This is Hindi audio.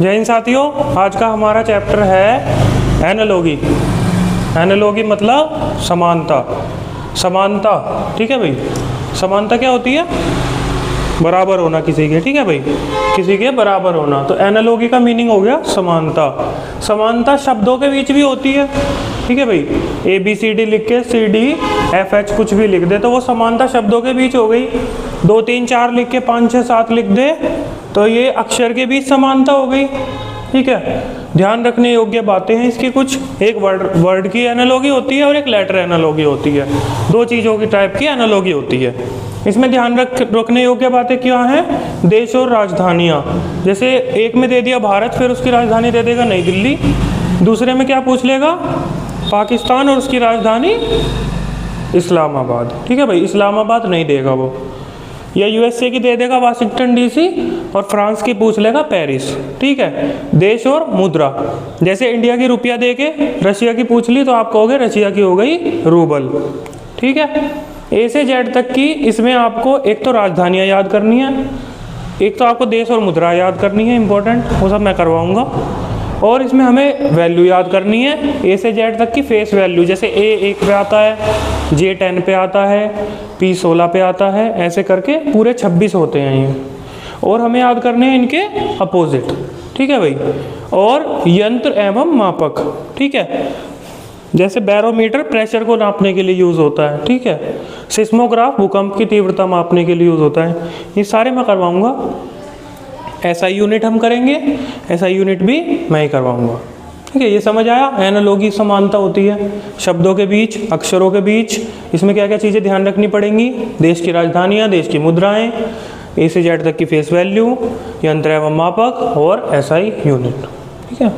जय हिंद साथियों, आज का हमारा चैप्टर है एनालॉजी। एनालॉजी मतलब समानता। समानता, ठीक है भाई। समानता क्या होती है? बराबर होना किसी के, ठीक है भाई, किसी के बराबर होना। तो एनालॉजी का मीनिंग हो गया समानता। समानता शब्दों के बीच भी होती है, ठीक है भाई। ABCD लिख के CDFH कुछ भी लिख दे तो वो समानता शब्दों के बीच हो गई। 2 3 4 लिख के 5 6 7 लिख दे तो ये अक्षर के बीच समानता हो गई, ठीक है। ध्यान रखने योग्य बातें हैं इसकी कुछ। एक वर्ड की एनालॉजी होती है और एक लेटर एनालॉजी होती है। दो चीज़ों की टाइप की एनालॉजी होती है। इसमें ध्यान रखने योग्य बातें क्या हैं? देश और राजधानियाँ। जैसे एक में दे दिया भारत, फिर उसकी राजधानी दे देगा नई दिल्ली। दूसरे में क्या पूछ लेगा? पाकिस्तान और उसकी राजधानी इस्लामाबाद, ठीक है भाई। इस्लामाबाद नहीं देगा वो। या USA की दे देगा वाशिंगटन DC और फ्रांस की पूछ लेगा पेरिस, ठीक है। देश और मुद्रा, जैसे इंडिया की रुपया दे के रशिया की पूछ ली तो आप कहोगे रशिया की हो गई रूबल, ठीक है। A से Z तक की इसमें आपको एक तो राजधानियाँ याद करनी है, एक तो आपको देश और मुद्रा याद करनी है, इंपॉर्टेंट, वो सब मैं करवाऊँगा। और इसमें हमें वैल्यू याद करनी है, A से Z तक की फेस वैल्यू। जैसे A 1 पे आता है, J 10 पे आता है, P 16 पे आता है, ऐसे करके पूरे 26 होते हैं ये। और हमें याद करने हैं इनके अपोजिट, ठीक है भाई। और यंत्र एवं मापक, ठीक है। जैसे बैरोमीटर प्रेशर को नापने के लिए यूज़ होता है, ठीक है। सिस्मोग्राफ भूकंप की तीव्रता मापने के लिए यूज़ होता है। ये सारे मैं करवाऊँगा। SI यूनिट हम करेंगे, SI यूनिट भी मैं ही करवाऊँगा, ठीक है। ये समझ आया? एनालॉजी समानता होती है शब्दों के बीच, अक्षरों के बीच। इसमें क्या क्या चीज़ें ध्यान रखनी पड़ेंगी? देश की राजधानियाँ, देश की मुद्राएं, A से Z तक की फेस वैल्यू, यंत्र एवं मापक और SI यूनिट, ठीक है।